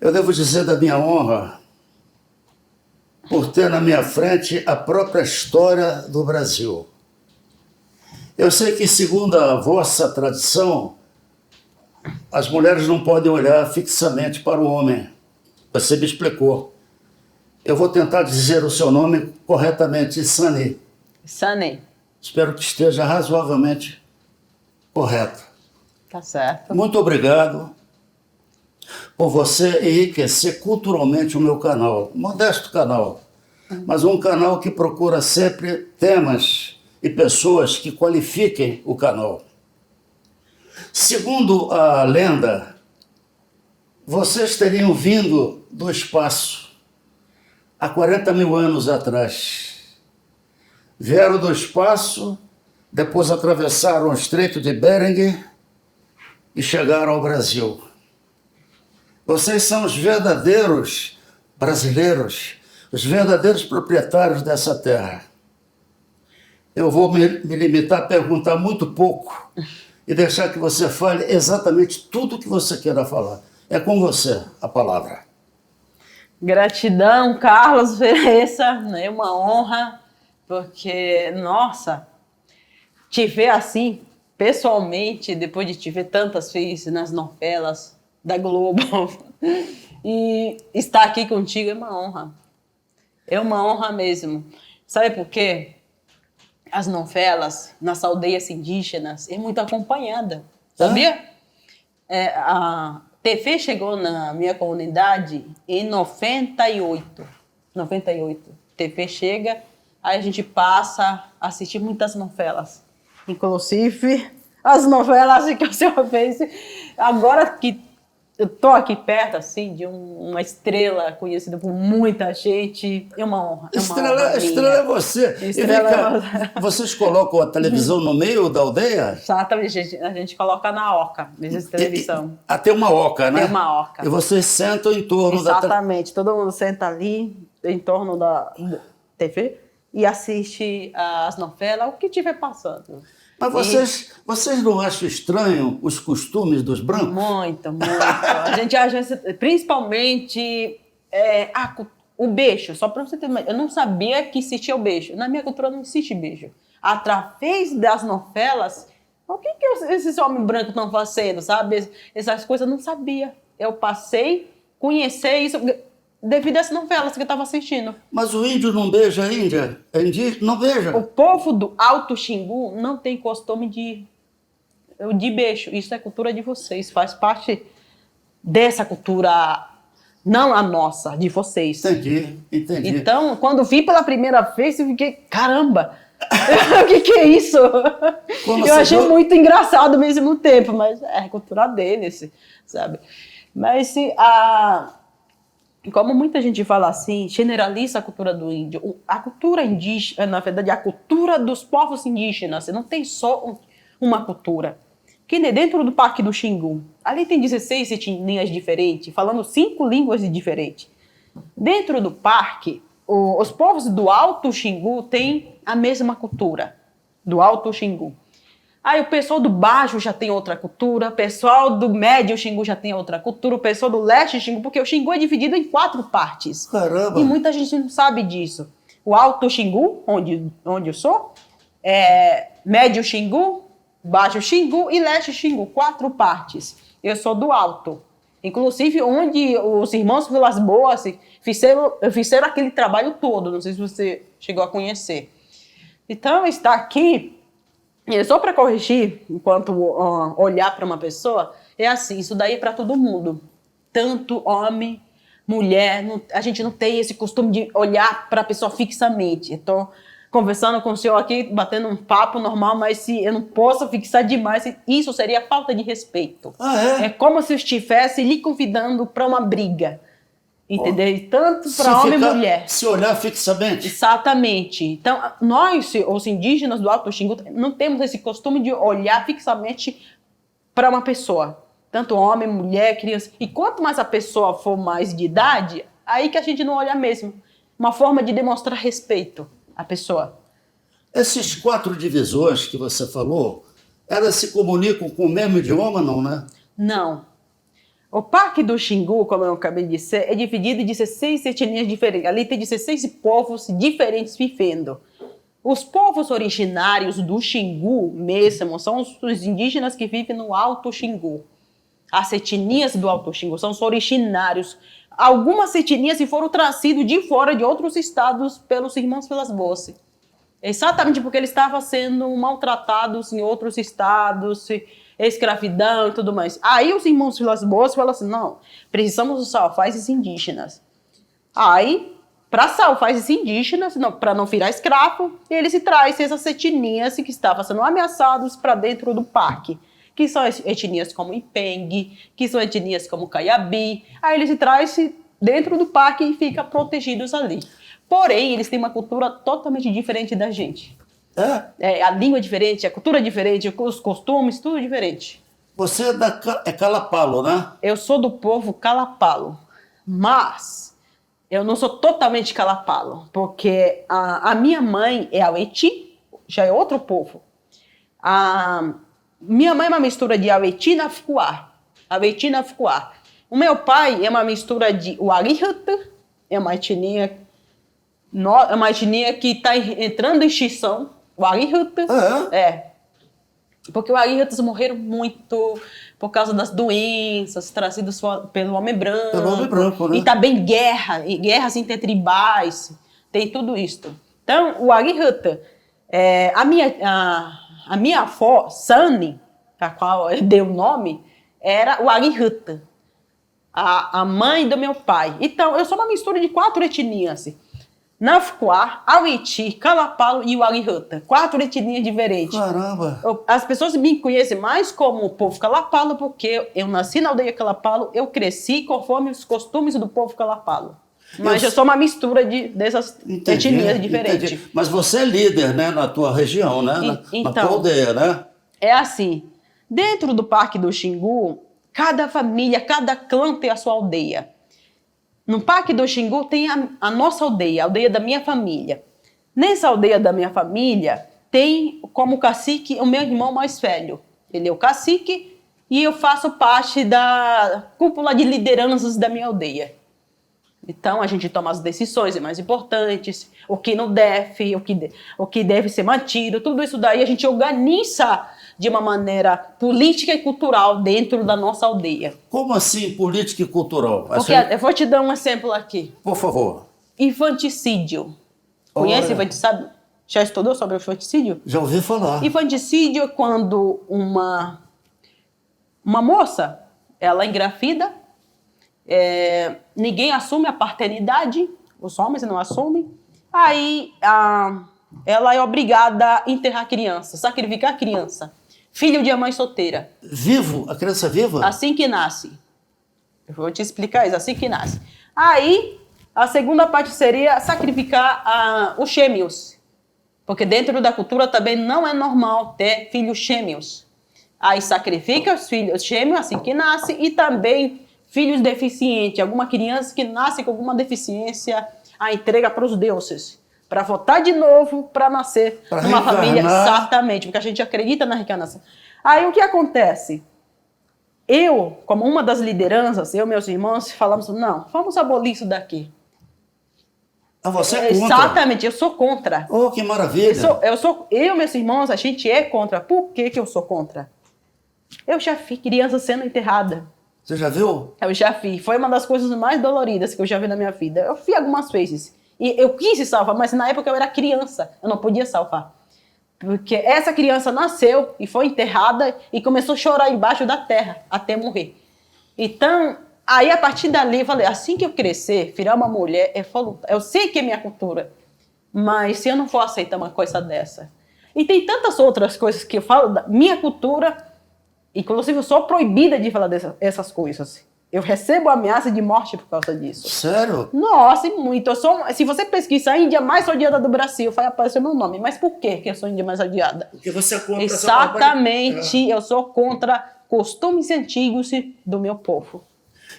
Eu devo dizer da minha honra por ter na minha frente a própria história do Brasil. Eu sei que, segundo a vossa tradição, as mulheres não podem olhar fixamente para o homem. Você me explicou. Eu vou tentar dizer o seu nome corretamente, Sani. Sani. Espero que esteja razoavelmente correto. Tá certo. Muito obrigado por você enriquecer culturalmente o meu canal. Modesto canal, mas um canal que procura sempre temas e pessoas que qualifiquem o canal. Segundo a lenda, vocês teriam vindo do espaço há 40 mil anos atrás. Vieram do espaço, depois atravessaram o Estreito de Bering e chegaram ao Brasil. Vocês são os verdadeiros brasileiros, os verdadeiros proprietários dessa terra. Eu vou me limitar a perguntar muito pouco e deixar que você fale exatamente tudo o que você queira falar. É com você a palavra. Gratidão, Carlos Fereça, é uma honra, porque, nossa, te ver assim, pessoalmente, depois de te ver tantas vezes nas novelas da Globo, e estar aqui contigo é uma honra. É uma honra mesmo. Sabe por quê? As novelas nas aldeias indígenas é muito acompanhada, sabia? A TV chegou na minha comunidade em 98. 98. TV chega, aí a gente passa a assistir muitas novelas. Inclusive, as novelas que o senhor fez. Agora que eu tô aqui perto, assim, de uma estrela conhecida por muita gente, é uma honra. Estrela é você. Estrela é você. Vocês colocam a televisão no meio da aldeia? Exatamente, a gente coloca na oca, mesmo de televisão. Tem uma oca, né? Tem uma oca. E vocês sentam em torno da... Exatamente, todo mundo senta ali, em torno da TV, e assiste as novelas, o que estiver passando. Mas vocês não acham estranho os costumes dos brancos? Muito, muito. A gente acha, principalmente, o beijo. Só para você ter uma... Eu não sabia que existia o beijo. Na minha cultura não existe beijo. Através das novelas, o que esses homens brancos estão fazendo, sabe? Essas coisas eu não sabia. Eu passei a conhecer isso devido às novelas que eu estava assistindo. Mas o índio não beija a Índia? É indígena? Não beija? O povo do Alto Xingu não tem costume de beijo. Isso é cultura de vocês. Faz parte dessa cultura, não a nossa, de vocês. Entendi. Então, quando vi pela primeira vez, eu fiquei, caramba, o que é isso? Eu achei muito engraçado ao mesmo tempo, mas é a cultura deles, sabe? Mas como muita gente fala assim, generaliza a cultura do índio. A cultura indígena, na verdade, a cultura dos povos indígenas, não tem só uma cultura. Que dentro do Parque do Xingu, ali tem 16 etnias diferentes, falando 5 línguas diferentes. Dentro do parque, os povos do Alto Xingu têm a mesma cultura, do Alto Xingu. Aí o pessoal do Baixo já tem outra cultura, o pessoal do Médio Xingu já tem outra cultura, o pessoal do Leste Xingu, porque o Xingu é dividido em 4 partes. Caramba! E muita gente não sabe disso. O Alto Xingu, onde eu sou, Médio Xingu, Baixo Xingu e Leste Xingu, 4 partes. Eu sou do Alto. Inclusive, onde os irmãos Vilas Boas fizeram aquele trabalho todo, não sei se você chegou a conhecer. Então, está aqui... Só para corrigir, enquanto olhar para uma pessoa, é assim, isso daí é para todo mundo. Tanto homem, mulher, a gente não tem esse costume de olhar para a pessoa fixamente. Estou conversando com o senhor aqui, batendo um papo normal, mas se eu não posso fixar demais, isso seria falta de respeito. É como se eu estivesse lhe convidando para uma briga. Entendeu? Tanto para homem e mulher. Se olhar fixamente. Exatamente. Então, nós, os indígenas do Alto Xingu, não temos esse costume de olhar fixamente para uma pessoa. Tanto homem, mulher, criança. E quanto mais a pessoa for mais de idade, aí que a gente não olha mesmo. Uma forma de demonstrar respeito à pessoa. Esses 4 divisores que você falou, elas se comunicam com o mesmo idioma, não, né? Não. O Parque do Xingu, como eu acabei de dizer, é dividido em 16 etnias diferentes. Ali tem 16 povos diferentes vivendo. Os povos originários do Xingu mesmo são os indígenas que vivem no Alto Xingu. As etnias do Alto Xingu são os originários. Algumas etnias foram trazidas de fora de outros estados pelos irmãos Vilas-Boas. Exatamente porque eles estavam sendo maltratados em outros estados, escravidão e tudo mais. Aí os irmãos Vilas-Boas falaram assim, não, precisamos salvar esses indígenas. Aí, para salvar esses indígenas, para não virar escravo, eles trazem essas etnias que estavam sendo ameaçadas para dentro do parque, que são etnias como Ipengue, que são etnias como Caiabi. Aí eles trazem dentro do parque e ficam protegidos ali. Porém, eles têm uma cultura totalmente diferente da gente. A língua é diferente, a cultura é diferente, os costumes, tudo diferente. Você é Calapalo, né? Eu sou do povo Calapalo, mas eu não sou totalmente Calapalo, porque a minha mãe é Aueti, já é outro povo. Minha mãe é uma mistura de Aueti e Nafuá. O meu pai é uma mistura de Warihata, é uma etnia que está entrando em extinção. Warihata. Porque os Warihatas morreram muito por causa das doenças trazidas pelo homem branco. Pelo homem branco, né? E também guerras intertribais, tem tudo isso. Então, o Warihata, a minha avó, Sani, a qual eu dei o nome, era o Warihata, a mãe do meu pai. Então, eu sou uma mistura de 4 etnias. Nafuá, Aueti, Calapalo e Warihata. 4 etnias diferentes. Caramba! As pessoas me conhecem mais como o povo Calapalo porque eu nasci na aldeia Calapalo, eu cresci conforme os costumes do povo Calapalo. Mas eu sou uma mistura dessas etnias diferentes. Entendi. Mas você é líder, né, na tua região, né? Na tua aldeia, né? É assim, dentro do Parque do Xingu, cada família, cada clã tem a sua aldeia. No Parque do Xingu tem a nossa aldeia, a aldeia da minha família. Nessa aldeia da minha família, tem como cacique o meu irmão mais velho. Ele é o cacique e eu faço parte da cúpula de lideranças da minha aldeia. Então, a gente toma as decisões mais importantes, o que não deve, o que deve ser mantido, tudo isso daí a gente organiza de uma maneira política e cultural dentro da nossa aldeia. Como assim política e cultural? Porque eu vou te dar um exemplo aqui. Por favor. Infanticídio. Conhece infanticídio? Já estudou sobre o infanticídio? Já ouvi falar. Infanticídio é quando uma moça, ela engravida, ninguém assume a paternidade, os homens não assumem, aí ela é obrigada a enterrar a criança, sacrificar a criança. Filho de mãe solteira. Vivo? A criança viva? Assim que nasce. Eu vou te explicar isso, assim que nasce. Aí, a segunda parte seria sacrificar os gêmeos. Porque dentro da cultura também não é normal ter filhos gêmeos. Aí sacrifica os filhos gêmeos assim que nasce e também filhos deficientes. Alguma criança que nasce com alguma deficiência, a entrega para os deuses. Para voltar de novo, para nascer numa família. Exatamente, porque a gente acredita na reencarnação. Aí o que acontece? Eu, como uma das lideranças, eu e meus irmãos, falamos, não, vamos abolir isso daqui. Você é contra? Exatamente, eu sou contra. Oh, que maravilha. Eu e meus irmãos, a gente é contra. Por que eu sou contra? Eu já vi criança sendo enterrada. Você já viu? Eu já vi. Foi uma das coisas mais doloridas que eu já vi na minha vida. Eu vi algumas vezes. E eu quis salvar, mas na época eu era criança. Eu não podia salvar. Porque essa criança nasceu e foi enterrada e começou a chorar embaixo da terra até morrer. Então, aí a partir dali eu falei, assim que eu crescer, virar uma mulher, eu sei que é minha cultura, mas se eu não for aceitar uma coisa dessa. E tem tantas outras coisas que eu falo da minha cultura, inclusive eu sou proibida de falar dessas coisas. Eu recebo ameaça de morte por causa disso. Sério? Nossa, e muito. Se você pesquisar a Índia mais odiada do Brasil, vai aparecer meu nome. Mas por que eu sou a Índia mais odiada? Porque você é contra Exatamente, eu sou contra costumes antigos do meu povo.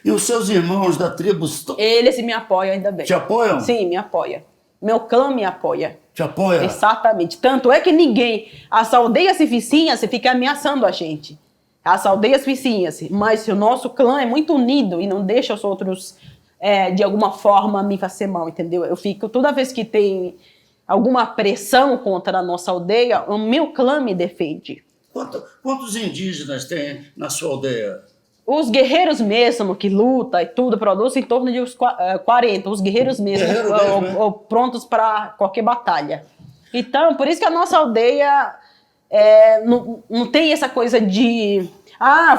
E os seus irmãos da tribo... Eles me apoiam ainda bem. Te apoiam? Sim, me apoia. Meu clã me apoia. Te apoia? Exatamente. Tanto é que ninguém, as aldeias e vizinhas, fica ameaçando a gente. as aldeias vizinhas, mas o nosso clã é muito unido e não deixa os outros, de alguma forma, me fazer mal, entendeu? Eu fico, toda vez que tem alguma pressão contra a nossa aldeia, o meu clã me defende. Quantos indígenas tem na sua aldeia? Os guerreiros mesmo, que lutam e tudo, produzem em torno de uns 40. Os guerreiros mesmo, prontos para qualquer batalha. Então, por isso que a nossa aldeia não tem essa coisa de...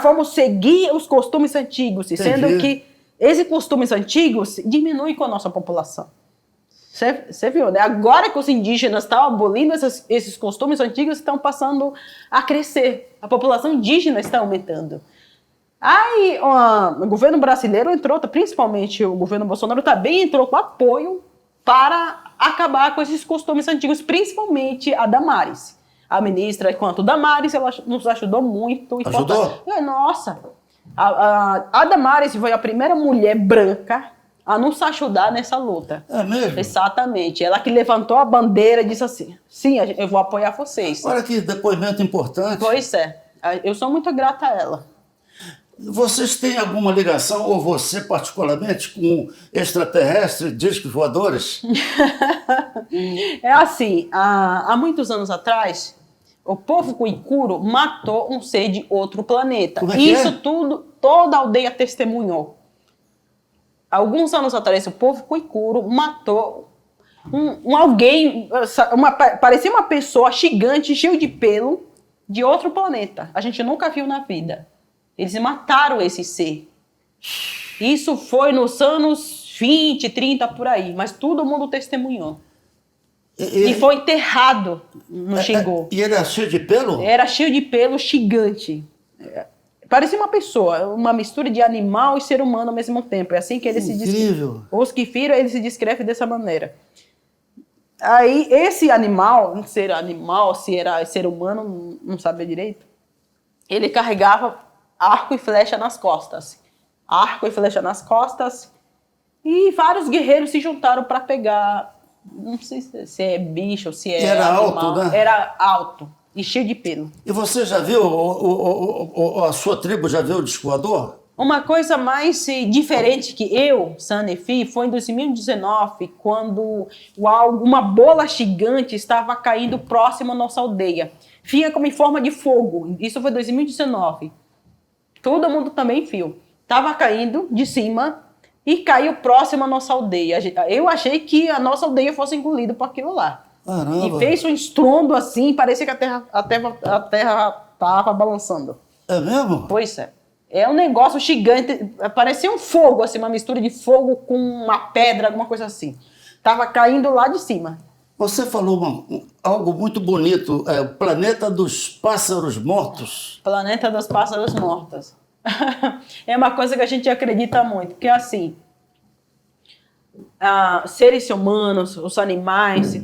vamos seguir os costumes antigos. Sendo que esses costumes antigos diminuem com a nossa população. Você viu, né? Agora que os indígenas estão abolindo esses costumes antigos, estão passando a crescer. A população indígena está aumentando. Aí o governo brasileiro entrou, principalmente o governo Bolsonaro também entrou com apoio para acabar com esses costumes antigos, principalmente a Damares. A ministra, enquanto Damares, ela nos ajudou muito. Ajudou? Nossa, a Damares foi a primeira mulher branca a nos ajudar nessa luta. É mesmo? Exatamente. Ela que levantou a bandeira e disse assim, sim, eu vou apoiar vocês. Olha que depoimento importante. Pois é. Eu sou muito grata a ela. Vocês têm alguma ligação, ou você particularmente, com extraterrestres, discos voadores? É assim, há muitos anos atrás, o povo Cuicuro matou um ser de outro planeta. Como é que Isso tudo, toda a aldeia testemunhou. Alguns anos atrás, o povo Cuicuro matou alguém, parecia uma pessoa gigante, cheia de pelo, de outro planeta. A gente nunca viu na vida. Eles mataram esse ser. Isso foi nos anos 20, 30, por aí. Mas todo mundo testemunhou. E foi enterrado no Xingu. E ele era cheio de pelo? Era cheio de pelo, gigante. Parecia uma pessoa, uma mistura de animal e ser humano ao mesmo tempo. É assim que ele se descreve. Os que viram, ele se descreve dessa maneira. Aí, esse animal, se era ser humano, não sabia direito, ele carregava arco e flecha nas costas. Arco e flecha nas costas. E vários guerreiros se juntaram para pegar. Não sei se é bicho ou se é era animal. Alto, né? Era alto e cheio de pelo. E você já viu, a sua tribo já viu o disco voador? Uma coisa mais diferente que eu, Sanefi, foi em 2019, quando uma bola gigante estava caindo próximo à nossa aldeia. Vinha como em forma de fogo. Isso foi em 2019. Todo mundo também viu. Estava caindo de cima e caiu próximo à nossa aldeia. Eu achei que a nossa aldeia fosse engolida por aquilo lá. Caramba. E fez um estrondo assim, parecia que a terra estava balançando. É mesmo? Pois é. É um negócio gigante, parecia um fogo, assim, uma mistura de fogo com uma pedra, alguma coisa assim. Estava caindo lá de cima. Você falou algo muito bonito, o planeta dos pássaros mortos. Planeta dos pássaros mortos. É uma coisa que a gente acredita muito, porque assim, seres humanos, os animais,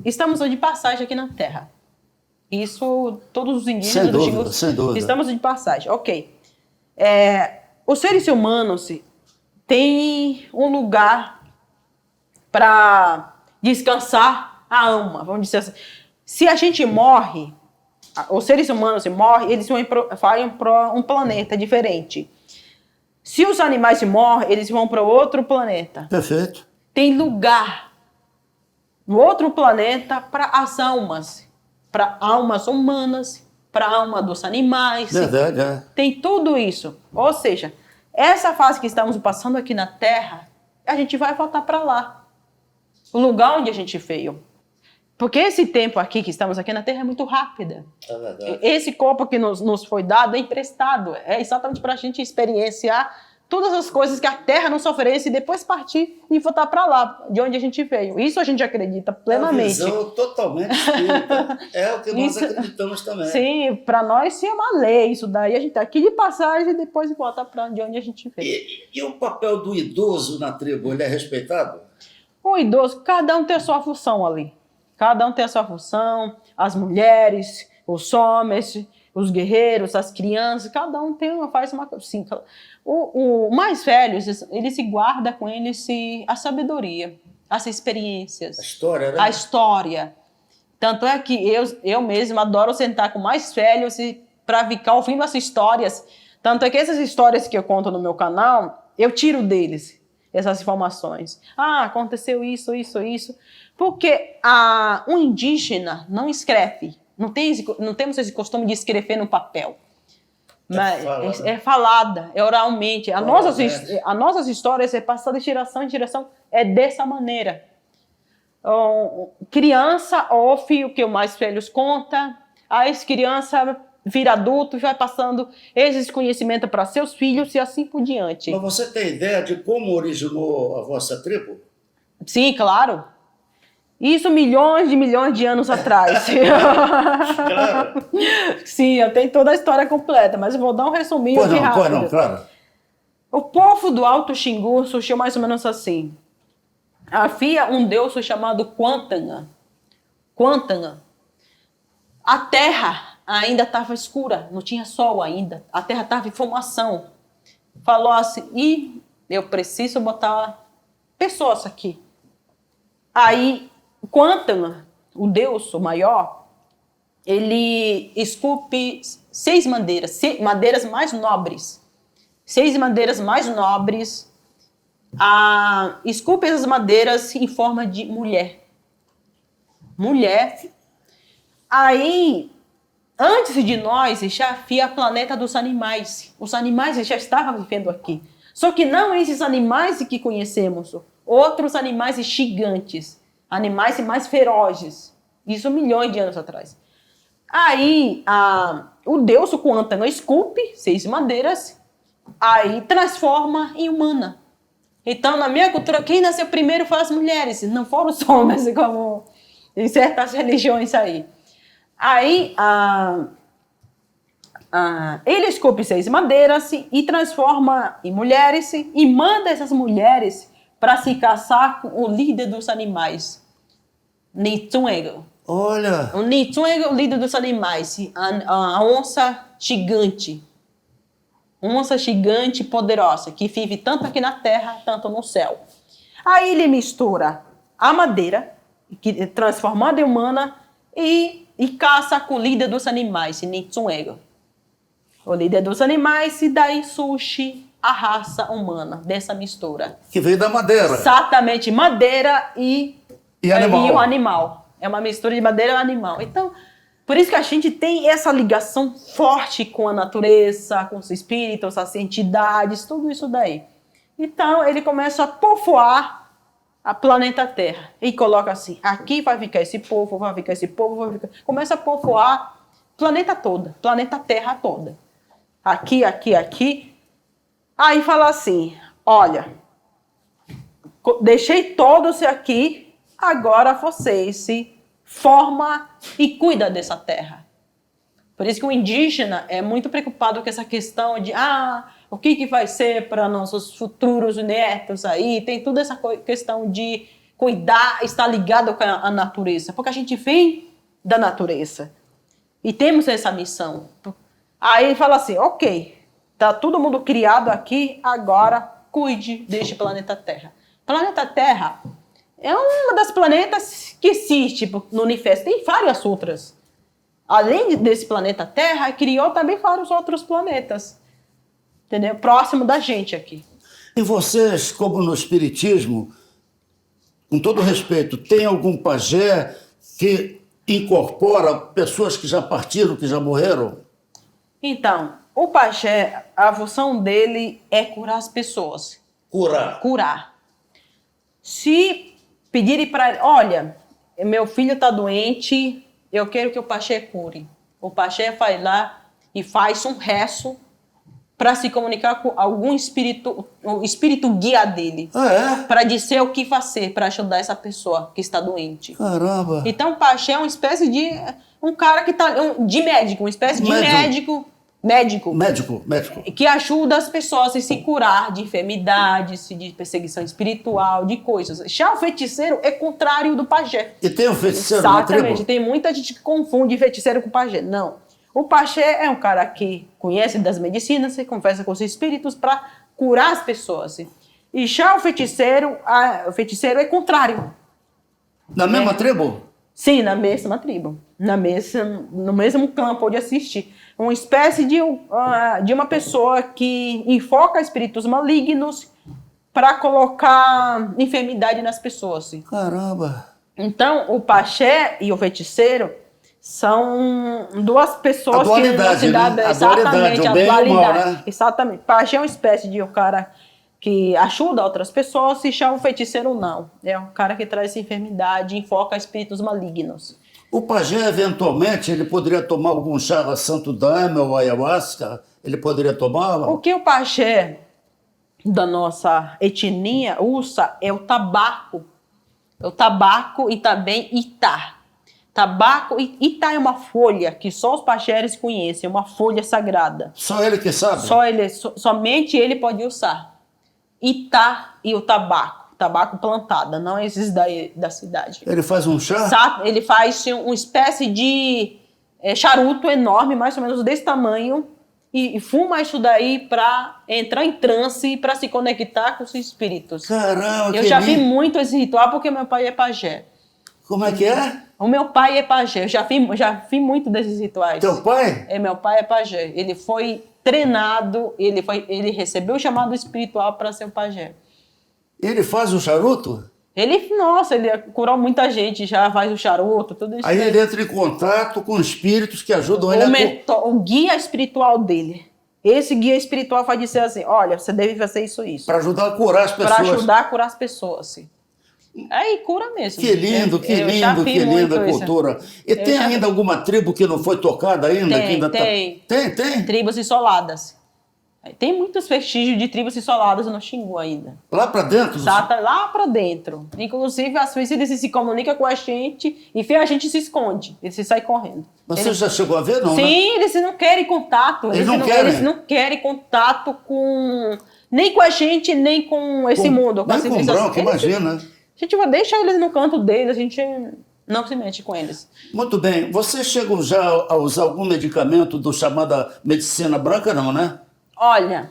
estamos de passagem aqui na Terra. Isso, todos os indígenas do Xingu, sem dúvida. Estamos de passagem, ok. Os seres humanos têm um lugar para descansar a alma, vamos dizer assim. Se a gente morre, os seres humanos morrem, eles vão para um planeta diferente. Se os animais morrem, eles vão para outro planeta. Perfeito. Tem lugar no outro planeta para as almas, para almas humanas, para a alma dos animais. Verdade, é. Tem tudo isso. Ou seja, essa fase que estamos passando aqui na Terra, a gente vai voltar para lá. O lugar onde a gente veio. Porque esse tempo aqui, que estamos aqui na Terra, é muito rápido. É verdade. Esse corpo que nos foi dado é emprestado. É exatamente para a gente experienciar todas as coisas que a Terra nos oferece e depois partir e voltar para lá, de onde a gente veio. Isso a gente acredita plenamente. É uma visão totalmente espírita. É o que nós acreditamos também. Sim, para nós sim é uma lei isso daí. A gente tá aqui de passagem e depois volta para de onde a gente veio. E o papel do idoso na tribo, ele é respeitado? O idoso, cada um tem a sua função ali. Cada um tem a sua função. As mulheres, os homens, os guerreiros, as crianças, cada um faz uma coisa. Sim, o mais velho, ele se guarda com ele a sabedoria, as experiências. A história, né? A história. Tanto é que eu mesmo adoro sentar com mais velhos e para ficar ouvindo as histórias. Tanto é que essas histórias que eu conto no meu canal, eu tiro deles essas informações. Ah, aconteceu isso. Porque um indígena não escreve. Não temos esse costume de escrever no papel. Mas é falada, é oralmente. As nossas histórias é passada de geração em geração. É dessa maneira. Criança ouve o que os mais velhos contam. Aí criança vira adulto, vai passando esses conhecimentos para seus filhos e assim por diante. Mas você tem ideia de como originou a vossa tribo? Sim, claro. Isso milhões de anos atrás. Claro. Sim, eu tenho toda a história completa, mas eu vou dar um resuminho aqui rápido. Pois não, claro. O povo do Alto Xingu surgiu mais ou menos assim. Havia um deus chamado Quantanga. A terra ainda estava escura, não tinha sol ainda. A terra estava em formação. Falou assim, eu preciso botar pessoas aqui. Aí, Quantanga, o deus o maior, ele esculpe 6 madeiras mais nobres. 6 madeiras mais nobres. Esculpe essas madeiras em forma de mulher. Aí, antes de nós, já havia a planeta dos animais. Os animais já estavam vivendo aqui. Só que não esses animais que conhecemos. Outros animais gigantes. Animais mais ferozes. Isso milhões de anos atrás. Aí, o deus Quantanga esculpe 6 madeiras. Aí, transforma em humana. Então, na minha cultura, quem nasceu primeiro foram as mulheres. Não foram os homens, como em certas religiões aí. Aí, ele esculpe 6 madeiras e transforma em mulheres e manda essas mulheres para se casar com o líder dos animais, Nitsuego. Olha! O Nitsuego é o líder dos animais, a onça gigante. Onça gigante poderosa, que vive tanto aqui na terra, tanto no céu. Aí ele mistura a madeira, que é transformada em humana, e caça com o líder dos animais, Nitsuego. O líder dos animais, e daí surge a raça humana dessa mistura. Que veio da madeira. Exatamente, madeira e animal. E o animal. É uma mistura de madeira e animal. Então, por isso que a gente tem essa ligação forte com a natureza, com os espíritos, as entidades, tudo isso daí. Então, ele começa a povoar a planeta Terra. E coloca assim, aqui vai ficar esse povo, vai ficar esse povo, vai ficar... Começa a povoar o planeta todo, planeta Terra toda. Aqui. Aí fala assim, olha, deixei todos aqui, agora vocês se forma e cuida dessa terra. Por isso que o indígena é muito preocupado com essa questão de o que vai ser para nossos futuros netos aí. Tem toda essa questão de cuidar, estar ligado com a natureza. Porque a gente vem da natureza e temos essa missão. Aí ele fala assim, ok, tá todo mundo criado aqui, agora cuide deste planeta Terra. Planeta Terra é uma das planetas que existe no universo. Tem várias outras. Além desse planeta Terra, criou também vários outros planetas. Entendeu? Próximo da gente aqui. E vocês, como no espiritismo, com todo respeito, tem algum pajé que incorpora pessoas que já partiram, que já morreram? Então, o pajé, a função dele é curar as pessoas. Curar. Se pedirem para ele, olha, meu filho está doente, eu quero que o pajé cure. O pajé vai lá e faz um rezo para se comunicar com algum espírito, o espírito guia dele. Para dizer o que fazer para ajudar essa pessoa que está doente. Caramba! Então o pajé é uma espécie de um cara que está de médico, uma espécie de médico que ajuda as pessoas a se curar de enfermidades, de perseguição espiritual, de coisas. Já o feiticeiro é contrário do pajé. E tem um feiticeiro na tribo? Exatamente. Tem muita gente que confunde feiticeiro com pajé. Não. O pajé é um cara que conhece das medicinas e conversa com os espíritos para curar as pessoas. E já o feiticeiro é contrário. Na mesma tribo? Sim, na mesma tribo. no mesmo campo de assistir. Uma espécie de uma pessoa que enfoca espíritos malignos para colocar enfermidade nas pessoas. Assim. Caramba! Então, o paxé e o feiticeiro são duas pessoas a dualidade, que não se dá né? exatamente a dualidade, o mal, né? Exatamente. Paxé é uma espécie de um cara que ajuda outras pessoas, se chama feiticeiro não. É um cara que traz enfermidade, enfoca espíritos malignos. O pajé, eventualmente, ele poderia tomar algum chá santo daime ou ayahuasca? Ele poderia tomar? O que o pajé da nossa etnia usa é o tabaco. O tabaco e também itá. Tabaco e itá é uma folha que só os pajés conhecem, uma folha sagrada. Só ele que sabe? Somente ele pode usar. Itá e o tabaco plantada, não esses da cidade. Ele faz um chá? Ele faz uma espécie de charuto enorme, mais ou menos desse tamanho, e fuma isso daí para entrar em transe e para se conectar com os espíritos. Caramba, eu já vi muito esse ritual porque meu pai é pajé. Como é que é? O meu pai é pajé. Eu já vi muito desses rituais. Teu pai? Meu pai é pajé. Ele foi treinado, ele recebeu o chamado espiritual para ser um pajé. Ele faz o charuto? Ele curou muita gente, já faz o charuto, tudo isso. Aí ele entra em contato com espíritos que ajudam ele o guia espiritual dele. Esse guia espiritual vai dizer assim, olha, você deve fazer isso. Para ajudar a curar as pessoas. Para ajudar a curar as pessoas, sim. Aí cura mesmo. Que lindo, que linda cultura. E tem ainda alguma tribo que não foi tocada ainda? Tem. Tribos isoladas. Tem muitos vestígios de tribos isoladas no Xingu ainda. Lá para dentro? Exato, lá para dentro. Inclusive, às vezes eles se comunicam com a gente e a gente se esconde. Eles se saem correndo. Você já chegou a ver, não? Sim, né? Eles não querem contato. Eles não querem contato nem com a gente, nem com esse mundo. Nem com o branco, imagina. A gente vai deixar eles no canto deles, a gente não se mete com eles. Muito bem. Você chegou já a usar algum medicamento do chamada medicina branca, não, né? Olha,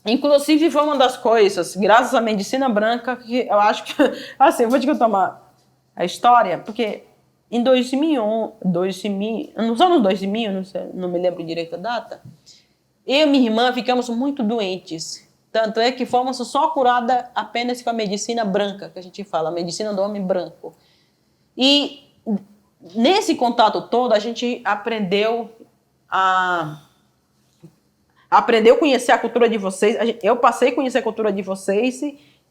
inclusive foi uma das coisas, graças à medicina branca, que eu acho que... Assim, eu vou te contar a história, porque em 2001, nos anos 2000, não me lembro direito a data, eu e minha irmã ficamos muito doentes. Tanto é que fomos só curadas apenas com a medicina branca, que a gente fala, a medicina do homem branco. E nesse contato todo, a gente aprendeu a conhecer a cultura de vocês. Eu passei a conhecer a cultura de vocês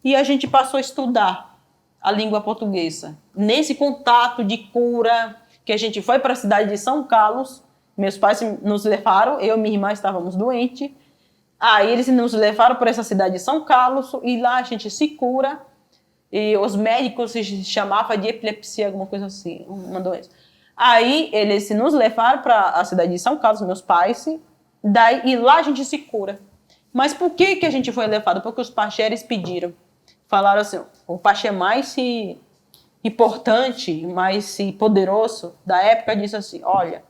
e a gente passou a estudar a língua portuguesa. Nesse contato de cura, que a gente foi para a cidade de São Carlos, meus pais nos levaram, eu e minha irmã estávamos doentes. Aí eles nos levaram para essa cidade de São Carlos e lá a gente se cura. E os médicos se chamavam de epilepsia, alguma coisa assim, uma doença. Aí eles nos levaram para a cidade de São Carlos, meus pais, e lá a gente se cura. Mas por que a gente foi levado? Porque os pajés pediram. Falaram assim, o pajé mais importante, mais poderoso da época disse assim, olha,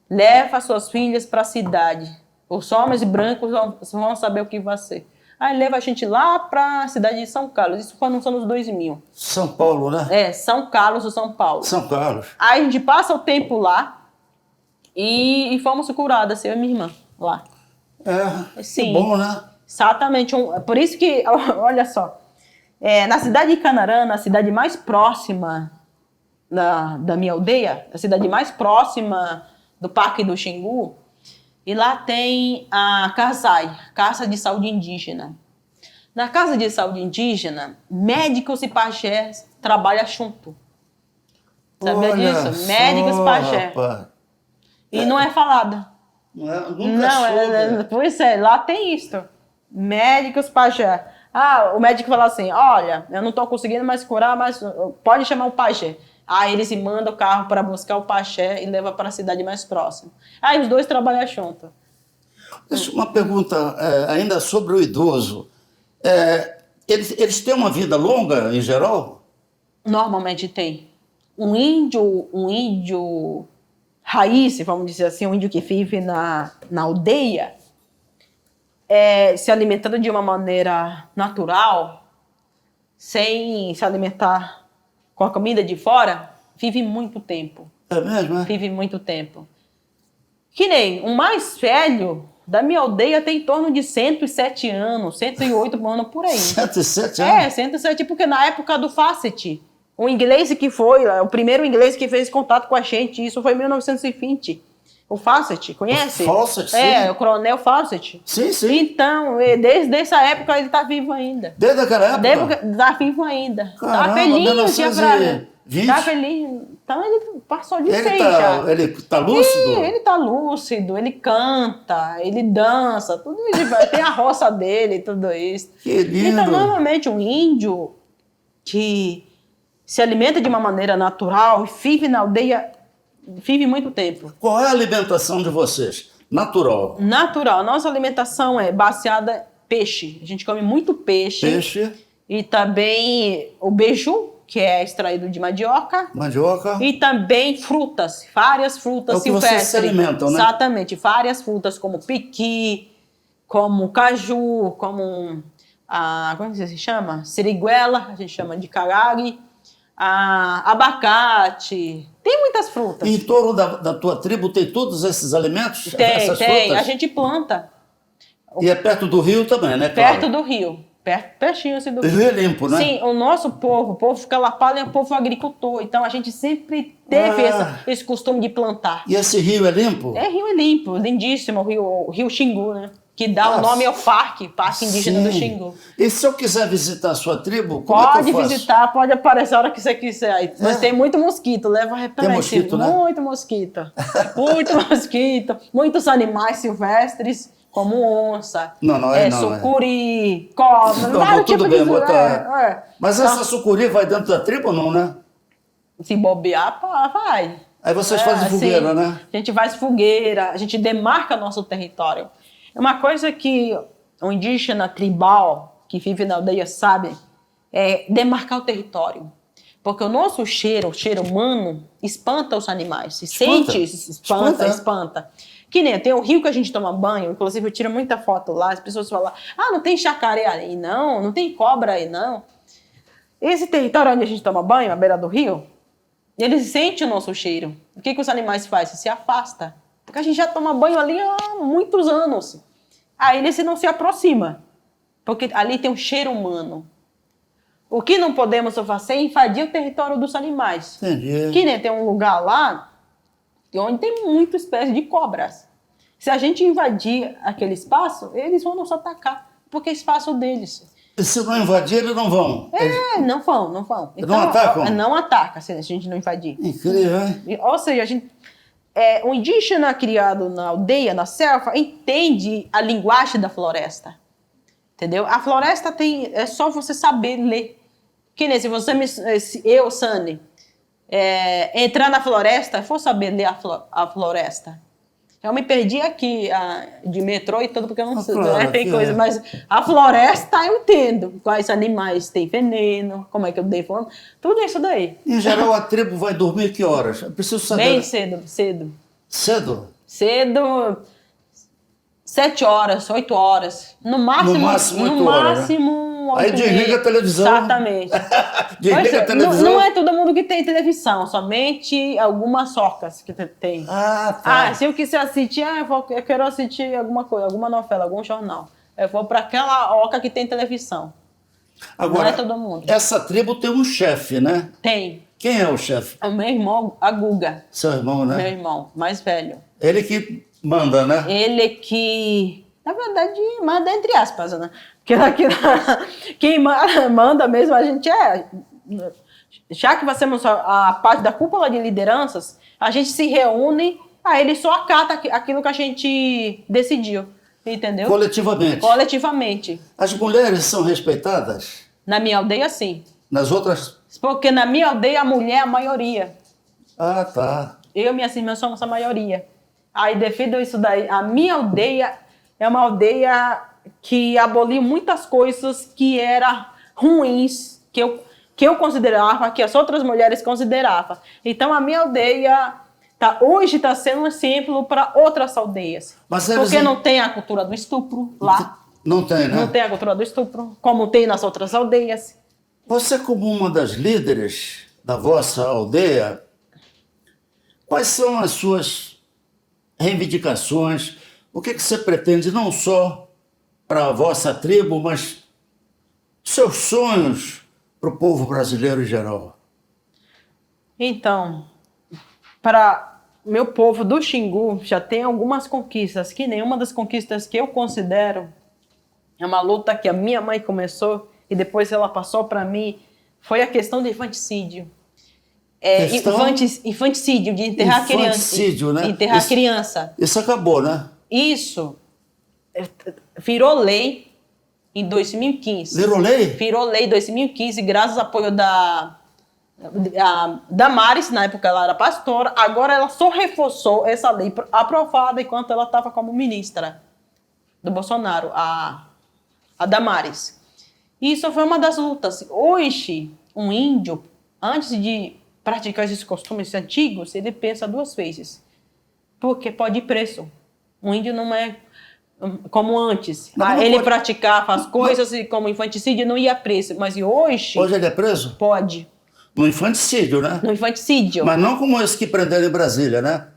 leva suas filhas para a cidade. Os homens brancos vão saber o que vai ser. Aí leva a gente lá para a cidade de São Carlos. Isso foi nos anos 2000. São Paulo, né? São Carlos ou São Paulo. São Carlos. Aí a gente passa o tempo lá e fomos curadas, eu e minha irmã, lá. Sim. Que bom, né? Exatamente. Por isso que, olha só, na cidade de Canarã, na cidade mais próxima da minha aldeia, a cidade mais próxima do Parque do Xingu, e lá tem a CASAI, Casa de Saúde Indígena. Na Casa de Saúde Indígena, médicos e pajés trabalham junto. Sabia disso? Médicos e pajés. E não é falado. Pois é, lá tem isso. Médicos, pajé. O médico fala assim, olha, eu não estou conseguindo mais curar, mas pode chamar o pajé. Aí eles mandam o carro para buscar o pajé e leva para a cidade mais próxima. Aí os dois trabalham juntos. Deixa uma pergunta ainda sobre o idoso. Eles têm uma vida longa, em geral? Normalmente tem. Um índio raiz, vamos dizer assim, um índio que vive na aldeia, se alimentando de uma maneira natural, sem se alimentar com a comida de fora, vive muito tempo. É mesmo, é? Vive muito tempo. Que nem o mais velho da minha aldeia tem em torno de 107 anos, 108 anos por aí. 107 anos? É, 107, porque na época do Fawcett, o inglês que foi, o primeiro inglês que fez contato com a gente, isso foi em 1920. O Fawcett, conhece? O Fawcett, sim. É, o coronel Fawcett. Sim, sim. Então, desde essa época ele está vivo ainda. Desde aquela época? Está vivo ainda. Caramba, Tá velhinho, 1920. tia Braga. Tá velhinho. Então ele passou de 100 já. Ele tá lúcido? Ele tá lúcido, ele canta, ele dança, tudo isso. Tem a roça dele, tudo isso. Que lindo. Então, normalmente, um índio que se alimenta de uma maneira natural e vive na aldeia, vive muito tempo. Qual é a alimentação de vocês? Natural. Natural. Nossa alimentação é baseada em peixe. A gente come muito peixe. Peixe. E também o beiju, que é extraído de mandioca. Mandioca. E também frutas, várias frutas É o que silvestres. vocês se alimentam, né? Exatamente, várias frutas como piqui, como caju, como como se chama? Siriguela, a gente chama de carari, abacate. Tem muitas frutas. E em torno da tua tribo tem todos esses alimentos? Essas Tem. frutas? A gente planta. E é perto do rio também, né? Perto Claro. do rio. Pertinho assim do O rio é limpo, né? Sim, o nosso povo, o povo calapalo é um povo agricultor. Então a gente sempre teve esse costume de plantar. E esse rio é limpo? Rio é limpo, lindíssimo, o rio Xingu, né? Que dá o nome ao Parque Indígena do Xingu. E se eu quiser visitar a sua tribo, como é que Pode eu faço? visitar, pode aparecer a hora que você quiser. Aí. Mas tem muito mosquito, leva repelente. Mosquito, né? Muito mosquito. Muito mosquito. Muitos animais silvestres, como onça, sucuri, cobra. Não, tudo bem, botar. Mas essa sucuri vai dentro da tribo ou não, né? Se bobear, vai. Aí vocês fazem fogueira, sim. né? A gente faz fogueira, a gente demarca nosso território. É uma coisa que o indígena tribal que vive na aldeia sabe, é demarcar o território. Porque o nosso cheiro, o cheiro humano, espanta os animais. Se sente, espanta. Que nem tem o rio que a gente toma banho, inclusive eu tiro muita foto lá, as pessoas falam, não tem jacaré aí não, não tem cobra aí não. Esse território onde a gente toma banho, à beira do rio, eles sentem o nosso cheiro. O que os animais fazem? Se afasta. Porque a gente já toma banho ali há muitos anos. Aí eles não se aproximam. Porque ali tem um cheiro humano. O que não podemos fazer é invadir o território dos animais. Entendi. Que nem tem um lugar lá onde tem muitas espécies de cobras. Se a gente invadir aquele espaço, eles vão nos atacar. Porque é espaço deles. E se não invadir, eles não vão? Não vão. Então, não atacam? Não ataca se a gente não invadir. Incrível, hein? Ou seja, o indígena criado na aldeia, na selva, entende a linguagem da floresta. Entendeu? A floresta é só você saber ler. Que nem se eu, Sani, entrar na floresta, eu vou saber ler a floresta. Eu me perdi aqui de metrô e tudo, porque eu não sei, claro, tem coisa, mas a floresta eu entendo. Quais animais têm veneno, como é que eu devo... Tudo isso daí. Em geral, a tribo vai dormir que horas? Eu preciso saber. Bem cedo. Cedo? Cedo, 7 horas, 8 horas. No máximo 8 horas, né? 8 Aí desliga a televisão. Exatamente. Desliga a televisão. Não é todo mundo que tem televisão, somente algumas orcas que tem. Tá. Se eu quiser assistir, eu quero assistir alguma coisa, alguma novela, algum jornal. Eu vou para aquela orca que tem televisão. Agora, não é todo mundo. Essa tribo tem um chefe, né? Tem. Quem é o chefe? O meu irmão, a Guga. Seu irmão, né? Meu irmão, mais velho. Ele que manda, né? Ele que, na verdade, manda entre aspas, né? Porque quem manda mesmo a gente já que fazemos a parte da cúpula de lideranças, a gente se reúne, ele só acata aquilo que a gente decidiu, entendeu? Coletivamente. As mulheres são respeitadas? Na minha aldeia, sim. Nas outras? Porque na minha aldeia a mulher é a maioria. Tá. Eu e minhas irmãs somos a maioria. Aí, devido a isso daí, a minha aldeia é uma aldeia que aboliu muitas coisas que eram ruins, que eu considerava, que as outras mulheres consideravam. Então, a minha aldeia hoje está sendo um exemplo para outras aldeias. Porque não tem a cultura do estupro lá. Não tem, né? Não tem a cultura do estupro, como tem nas outras aldeias. Você, como uma das líderes da vossa aldeia, Quais são as suas reivindicações? O que você pretende não só para a vossa tribo, mas seus sonhos para o povo brasileiro em geral? Então, para meu povo do Xingu já tem algumas conquistas, que nenhuma das conquistas que eu considero é uma luta que a minha mãe começou e depois ela passou para mim, foi a questão do infanticídio. Infanticídio, de enterrar Infanticídio, criança. né? Enterrar criança. Isso acabou, né? Isso virou lei em 2015. Virou lei? Virou lei em 2015, graças ao apoio da Damares, na época ela era pastora, agora ela só reforçou essa lei aprovada enquanto ela estava como ministra do Bolsonaro, a Damares. Isso foi uma das lutas. Hoje, um índio, antes de praticar esses costumes antigos, ele pensa duas vezes, porque pode ir preso. Um índio não é como antes. Ele pode praticar, faz coisas e como infanticídio não ia preso. Mas hoje... Hoje ele é preso? Pode. No infanticídio, né? No infanticídio. Mas não como esse que prenderam em Brasília, né?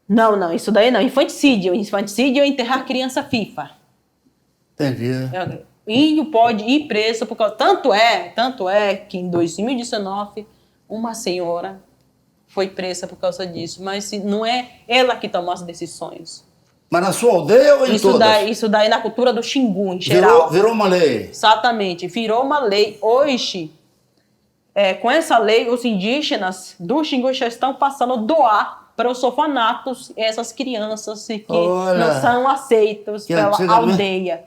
Não, isso daí não. Infanticídio. Infanticídio é enterrar criança FIFA. Entendi. O índio pode ir preso por causa... Tanto é que em 2019 uma senhora foi presa por causa disso. Mas não é ela que toma as decisões. Mas na sua aldeia ou em todas? Isso daí na cultura do Xingu, em geral. Virou uma lei. Exatamente. Virou uma lei. Hoje, com essa lei, os indígenas do Xingu já estão passando a doar para os orfanatos essas crianças que não são aceitos pela aldeia.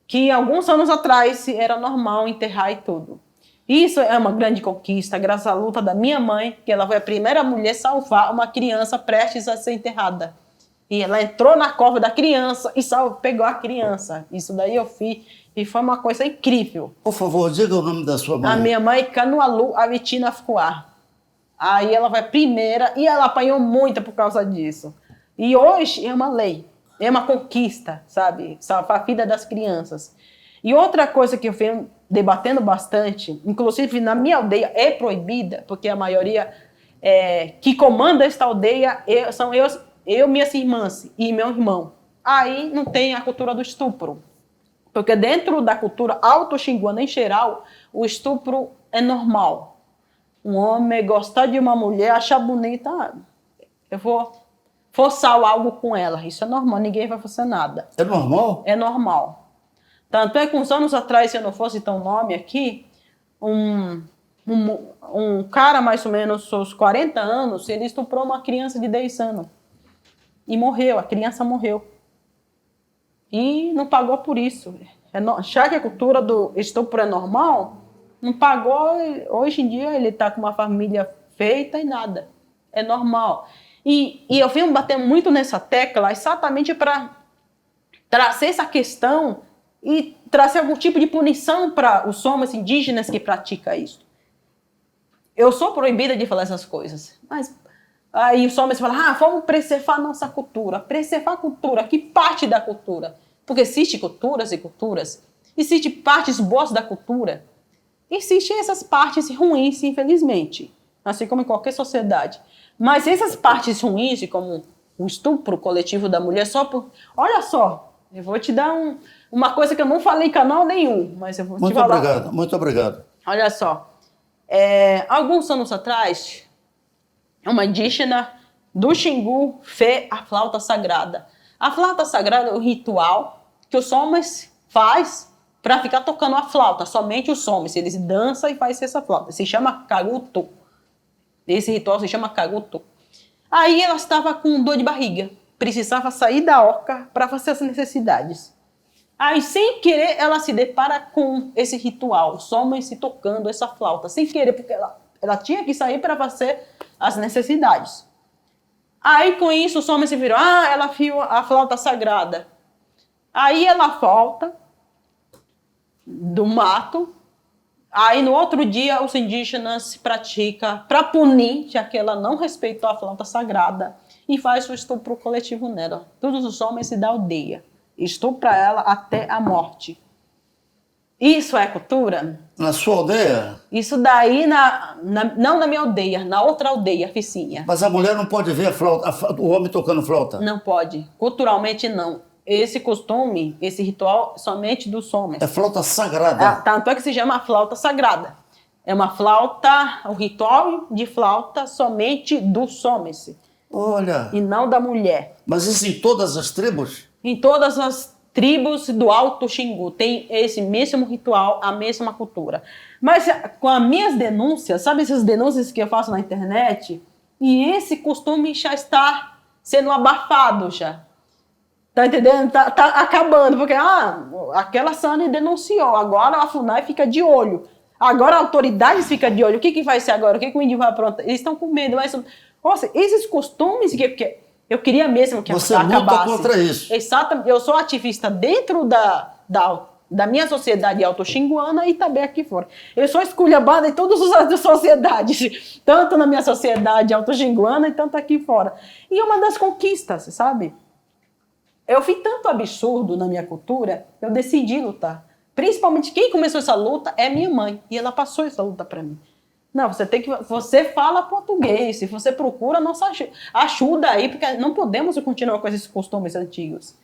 Que alguns anos atrás era normal enterrar e tudo. Isso é uma grande conquista, graças à luta da minha mãe, que ela foi a primeira mulher a salvar uma criança prestes a ser enterrada. E ela entrou na cova da criança e pegou a criança. Isso daí eu fiz e foi uma coisa incrível. Por favor, diga o nome da sua mãe. A minha mãe, Canualu Avitina Fuá. Aí ela vai primeira e ela apanhou muito por causa disso. E hoje é uma lei, é uma conquista, sabe? Salvar a vida das crianças. E outra coisa que eu venho debatendo bastante, inclusive na minha aldeia é proibida, porque a maioria que comanda esta aldeia são eu, minhas irmãs e meu irmão. Aí não tem a cultura do estupro. Porque dentro da cultura auto-xinguana em geral, o estupro é normal. Um homem gostar de uma mulher, achar bonita, eu vou forçar algo com ela. Isso é normal, ninguém vai fazer nada. É normal? É normal. Tanto é que uns anos atrás, se eu não fosse ter um nome aqui, um cara mais ou menos aos 40 anos, ele estuprou uma criança de 10 anos. E morreu, a criança morreu. E não pagou por isso. Já que a cultura do estupro é normal, não pagou, hoje em dia ele está com uma família feita e nada. É normal. E eu venho bater muito nessa tecla exatamente para trazer essa questão e trazer algum tipo de punição para os homens indígenas que praticam isso. Eu sou proibida de falar essas coisas, mas aí os homens falam, vamos preservar nossa cultura. Preservar a cultura, que parte da cultura? Porque existem culturas e culturas. Existem partes boas da cultura. Existem essas partes ruins, infelizmente. Assim como em qualquer sociedade. Mas essas partes ruins, como o estupro coletivo da mulher, olha só, eu vou te dar uma coisa que eu não falei em canal nenhum, mas eu vou te falar. Muito obrigado. Olha só. Alguns anos atrás, uma indígena do Xingu fez a flauta sagrada. A flauta sagrada é um ritual que os homens faz para ficar tocando a flauta. Somente os homens. Eles dançam e fazem essa flauta. Se chama caguto. Esse ritual se chama caguto. Aí ela estava com dor de barriga. Precisava sair da oca para fazer as necessidades. Aí, sem querer, ela se depara com esse ritual. Os homens se tocando essa flauta. Sem querer, porque ela tinha que sair para fazer as necessidades. Aí, com isso, os homens se viram. Ela viu a flauta sagrada. Aí, ela volta do mato. Aí, no outro dia, os indígenas praticam para punir, já que ela não respeitou a flauta sagrada, e faz o estupro coletivo nela. Todos os homens da aldeia estupram ela até a morte. Isso é cultura? Na sua aldeia? Isso daí, não na minha aldeia, na outra aldeia vizinha. Mas a mulher não pode ver o homem tocando flauta? Não pode. Culturalmente, não. Esse costume, esse ritual, somente dos homens. É flauta sagrada. Tanto é que se chama flauta sagrada. É uma flauta, o ritual de flauta somente dos homens. Olha. E não da mulher. Mas isso em todas as tribos? Em todas as tribos do Alto Xingu tem esse mesmo ritual, a mesma cultura. Mas com as minhas denúncias, sabe essas denúncias que eu faço na internet? E esse costume já está sendo abafado já. Tá entendendo? Tá acabando, porque aquela Sani denunciou, agora a FUNAI fica de olho. Agora a autoridade fica de olho. O que vai ser agora? O que o índio vai aprontar? Eles estão com medo. Mas, nossa, esses costumes que eu queria mesmo que você acabasse. Você luta contra isso. Exatamente. Eu sou ativista dentro da minha sociedade auto-xinguana e também aqui fora. Eu sou esculhambada em todas as sociedades, tanto na minha sociedade auto-xinguana e tanto aqui fora. E é uma das conquistas, sabe? Eu vi tanto absurdo na minha cultura, eu decidi lutar. Principalmente quem começou essa luta é minha mãe. E ela passou essa luta para mim. Não, você fala português, se você procura nossa ajuda aí, porque não podemos continuar com esses costumes antigos.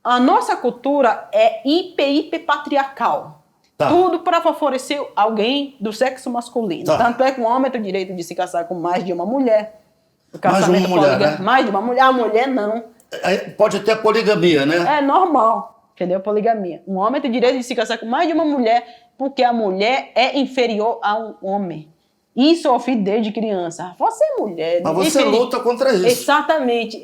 A nossa cultura é hiper patriarcal. Tá. Tudo para favorecer alguém do sexo masculino. Tá. Tanto é que o homem tem o direito de se casar com mais de uma mulher. O casamento mais de uma mulher, né? Mais de uma mulher. A mulher não. Pode ter poligamia, né? É normal, entendeu? Poligamia. Um homem tem o direito de se casar com mais de uma mulher porque a mulher é inferior ao homem. Isso eu fiz desde criança. Você é mulher. Mas você luta contra isso. Exatamente.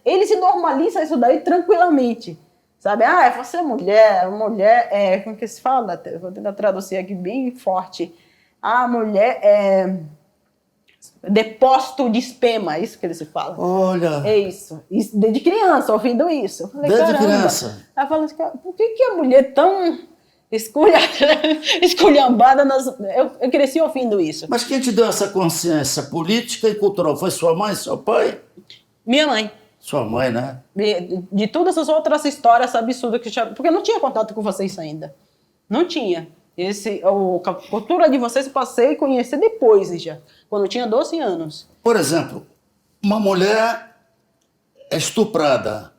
Ele se normaliza isso daí tranquilamente. Sabe? Você é mulher. Mulher como que se fala? Vou tentar traduzir aqui bem forte. A mulher é depósito de esperma, isso que ele se fala. Olha. É isso. Desde criança, ouvindo isso. Eu falei, desde criança. Aí eu falei assim, por que a mulher tão esculhambada? Eu cresci ouvindo isso. Mas quem te deu essa consciência política e cultural? Foi sua mãe, seu pai? Minha mãe. Sua mãe, né? De todas essas outras histórias absurdas que porque eu não tinha contato com vocês ainda. Não tinha. A cultura de vocês eu passei a conhecer depois já, quando eu tinha 12 anos. Por exemplo, uma mulher é estuprada,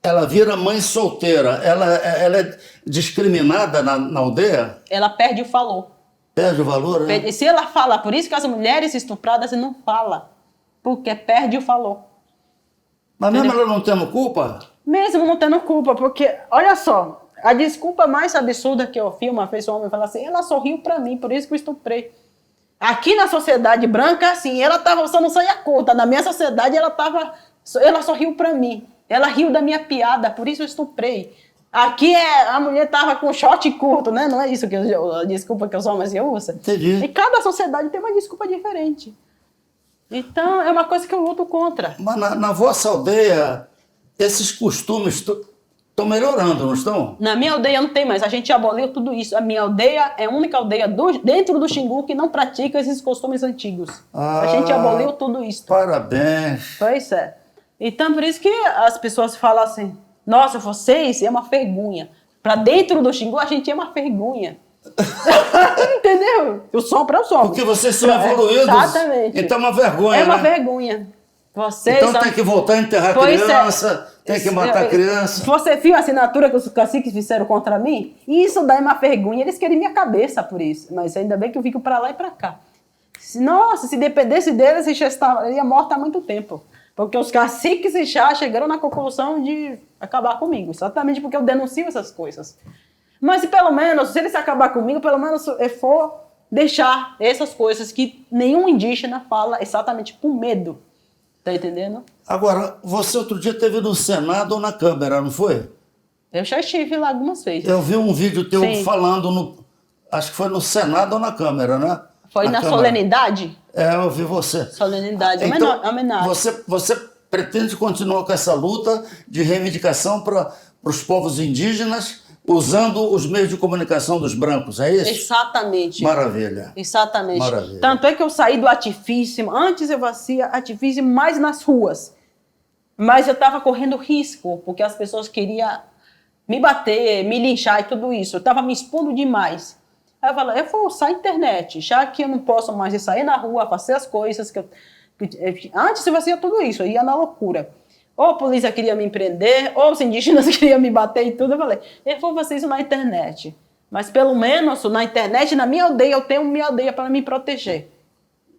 ela vira mãe solteira, ela é discriminada na aldeia? Ela perde o valor. Perde o valor, né? Se ela fala, por isso que as mulheres estupradas não falam, porque perde o valor. Mas mesmo ela não tendo culpa? Mesmo não tendo culpa, porque, olha só, a desculpa mais absurda que eu vi uma vez, um homem falar assim, ela sorriu pra mim, por isso que eu estuprei. Aqui na sociedade branca, assim, você não saía curta. Na minha sociedade, ela sorriu pra mim. Ela riu da minha piada, por isso eu estuprei. Aqui a mulher tava com short curto, né? Não é isso que a desculpa que os homens usam. Entendi. E cada sociedade tem uma desculpa diferente. Então, é uma coisa que eu luto contra. Mas na vossa aldeia, esses costumes estão melhorando, não estão? Na minha aldeia não tem mais, a gente aboliu tudo isso. A minha aldeia é a única aldeia dentro do Xingu que não pratica esses costumes antigos. A gente aboliu tudo isso. Parabéns. Pois é. Então, por isso que as pessoas falam assim, nossa, vocês é uma vergonha. Para dentro do Xingu, a gente é uma vergonha. Entendeu? Eu sou para o som. Porque vocês são evoluídos. Exatamente. Então é uma vergonha, É uma né? vergonha. Vocês então tem que voltar a enterrar criança, tem que matar criança. Você viu a assinatura que os caciques fizeram contra mim? Isso daí é uma vergonha. Eles querem minha cabeça por isso. Mas ainda bem que eu fico para lá e para cá. Nossa, se dependesse deles, eu já estaria morta há muito tempo. Porque os caciques já chegaram na conclusão de acabar comigo. Exatamente porque eu denuncio essas coisas. Mas se pelo menos, se eles acabar comigo, pelo menos eu for deixar essas coisas que nenhum indígena fala exatamente por medo. Tá entendendo? Agora, você outro dia esteve no Senado ou na Câmara, não foi? Eu já estive lá algumas vezes. Eu vi um vídeo teu Sim. falando, acho que foi no Senado ou na Câmara, né? Foi na solenidade? Eu vi você. Solenidade, então, homenagem. Você pretende continuar com essa luta de reivindicação para os povos indígenas, usando os meios de comunicação dos brancos, é isso? Exatamente. Maravilha. Exatamente. Maravilha. Tanto é que eu saí do ativismo, antes eu fazia ativismo mais nas ruas, mas eu estava correndo risco, porque as pessoas queriam me bater, me linchar e tudo isso. Eu estava me expondo demais. Aí eu falei, eu vou usar a internet, já que eu não posso mais sair na rua, fazer as coisas que eu... Antes eu fazia tudo isso, eu ia na loucura. Ou a polícia queria me prender, ou os indígenas queriam me bater e tudo. Eu falei, eu vou fazer isso na internet. Mas pelo menos na internet, na minha aldeia, eu tenho minha aldeia para me proteger.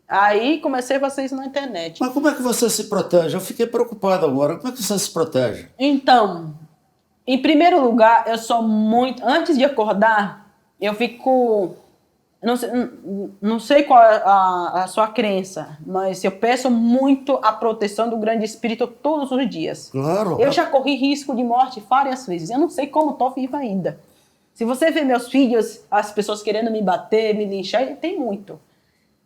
Aí comecei a fazer isso na internet. Mas como é que você se protege? Eu fiquei preocupado agora. Como é que você se protege? Então, em primeiro lugar, eu sou muito... Antes de acordar, eu fico... Não sei qual é a sua crença, mas eu peço muito a proteção do grande espírito todos os dias. Claro. Eu já corri risco de morte várias vezes. Eu não sei como estou viva ainda. Se você vê meus filhos, as pessoas querendo me bater, me linchar, tem muito.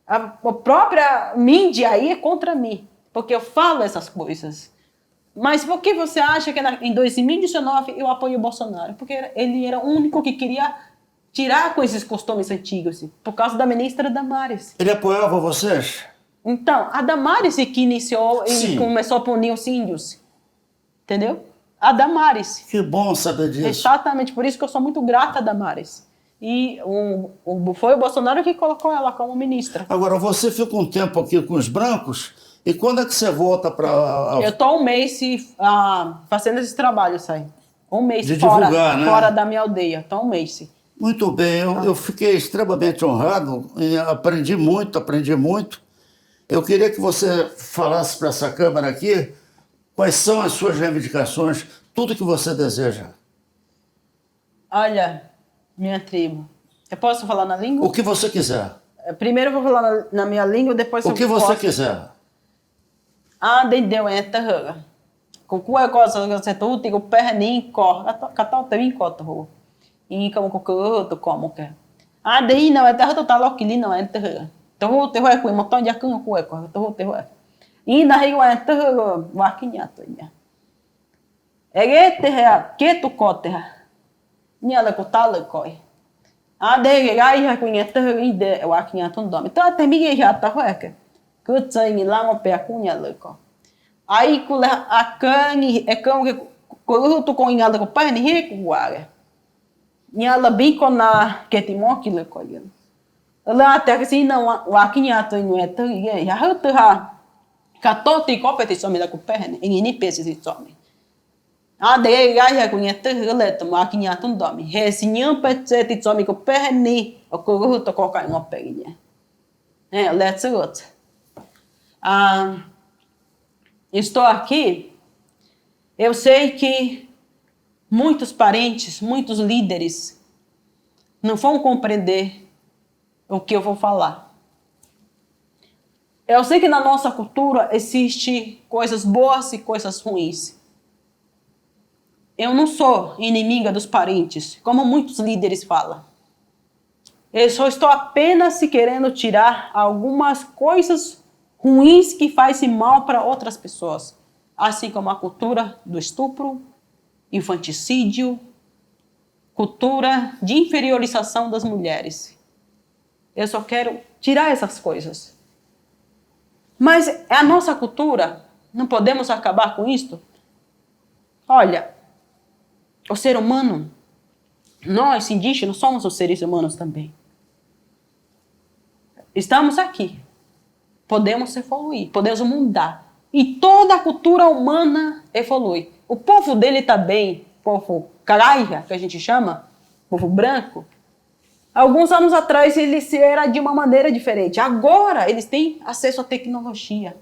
A própria mídia aí é contra mim, porque eu falo essas coisas. Mas por que você acha que em 2019 eu apoio o Bolsonaro? Porque ele era o único que queria tirar com esses costumes antigos, por causa da ministra Damares. Ele apoiava vocês? Então, a Damares que iniciou e começou a punir os índios. Entendeu? A Damares. Que bom saber disso. Exatamente, por isso que eu sou muito grata a Damares. E foi o Bolsonaro que colocou ela como ministra. Agora, você fica um tempo aqui com os brancos, e quando é que você volta para... Eu estou um mês fazendo esse trabalho, sai. Um mês de fora, divulgar, né? Fora da minha aldeia. Estou um mês. Muito bem, eu fiquei extremamente honrado, e aprendi muito. Eu queria que você falasse para essa câmera aqui quais são as suas reivindicações, tudo que você deseja. Olha, minha tribo, eu posso falar na língua? O que você quiser. Primeiro eu vou falar na minha língua, depois o que você quiser. Deu entra. Cucu é coisa que você tu tigo pernin co, catal também coto. E como que como que. Daí não é terra total aqui não é terra. Tu te vai com montão de acão com eco, tu te vai. E na rio é terra vaquinha tonya. É que tu coterra. Niala ko tal coi. Daí gai com terra ide vaquinha tondom. Então até me já tá hueca. Que tsai lá no pé cunha leco. Aí com a cani é como que tu com inhada com pai ni rico guare. Niala bico na que te moque le coien. Lá até que se não o aquinya to inweta e já hata ha. Catoti competição me da com perna em ni pese se some. Daí já conhece le to aquinya to domi. He sinham petse te some com perna o co to coca em opeguinha. Let's go. Estou aqui, eu sei que muitos parentes, muitos líderes não vão compreender o que eu vou falar. Eu sei que na nossa cultura existe coisas boas e coisas ruins. Eu não sou inimiga dos parentes, como muitos líderes falam. Eu só estou apenas querendo tirar algumas coisas ruins que fazem mal para outras pessoas, assim como a cultura do estupro, infanticídio, cultura de inferiorização das mulheres. Eu só quero tirar essas coisas. Mas é a nossa cultura, não podemos acabar com isto? Olha, o ser humano, nós indígenas somos os seres humanos também. Estamos aqui. Podemos evoluir, podemos mudar. E toda a cultura humana evolui. O povo dele também, o povo caraia, que a gente chama, povo branco, alguns anos atrás eles era de uma maneira diferente. Agora eles têm acesso à tecnologia.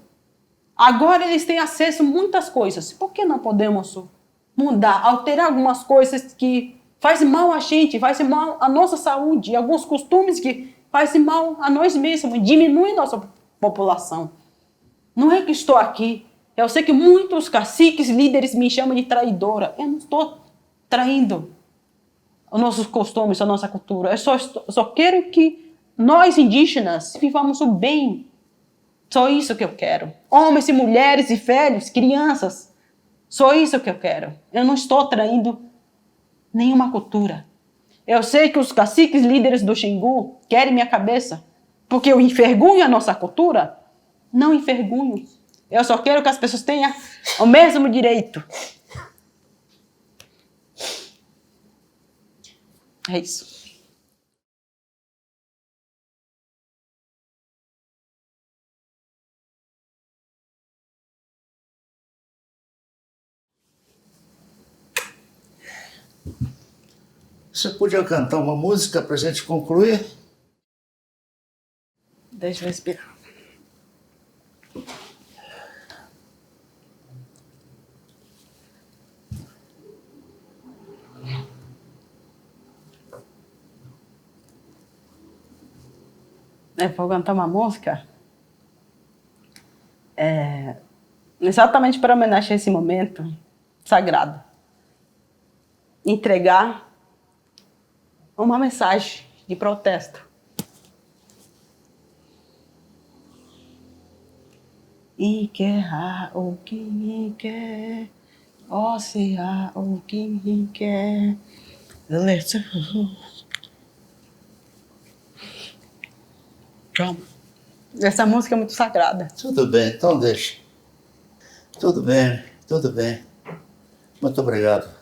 Agora eles têm acesso a muitas coisas. Por que não podemos mudar, alterar algumas coisas que fazem mal a gente, fazem mal à nossa saúde, alguns costumes que fazem mal a nós mesmos, diminuem nossa população. Não é que estou aqui. Eu sei que muitos caciques, líderes me chamam de traidora. Eu não estou traindo os nossos costumes, a nossa cultura. Eu só quero que nós indígenas vivamos o bem. Só isso que eu quero. Homens e mulheres e velhos, crianças. Só isso que eu quero. Eu não estou traindo nenhuma cultura. Eu sei que os caciques, líderes do Xingu querem minha cabeça. Porque eu envergonho a nossa cultura? Não envergonho. Eu só quero que as pessoas tenham o mesmo direito. É isso. Você podia cantar uma música para a gente concluir? Deixa eu respirar. Vou cantar uma música exatamente para homenagear esse momento sagrado. Entregar uma mensagem de protesto. E quer o que quer, ó se há o que quer. Calma. Essa música é muito sagrada. Tudo bem, então deixa. Tudo bem, tudo bem. Muito obrigado.